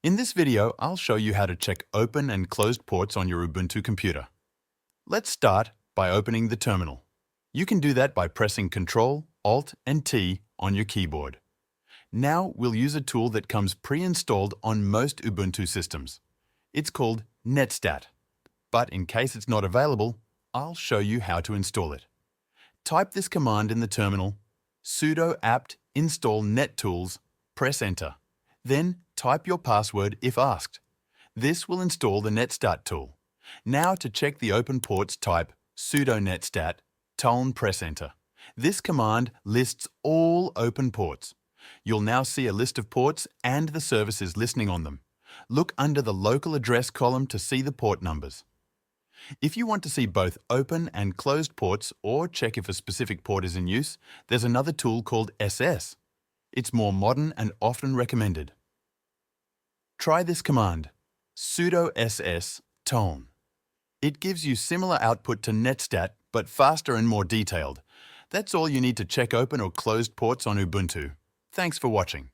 In this video, I'll show you how to check open and closed ports on your Ubuntu computer. Let's start by opening the terminal. You can do that by pressing Ctrl, Alt, and T on your keyboard. Now we'll use a tool that comes pre-installed on most Ubuntu systems. It's called Netstat, but in case it's not available, I'll show you how to install it. Type this command in the terminal, sudo apt install nettools, press enter. Then type your password if asked. This will install the Netstat tool. Now to check the open ports, type sudo netstat, press enter. This command lists all open ports. You'll now see a list of ports and the services listening on them. Look under the local address column to see the port numbers. If you want to see both open and closed ports or check if a specific port is in use, there's another tool called SS. It's more modern and often recommended. Try this command, sudo ss tone. It gives you similar output to Netstat, but faster and more detailed. That's all you need to check open or closed ports on Ubuntu. Thanks for watching.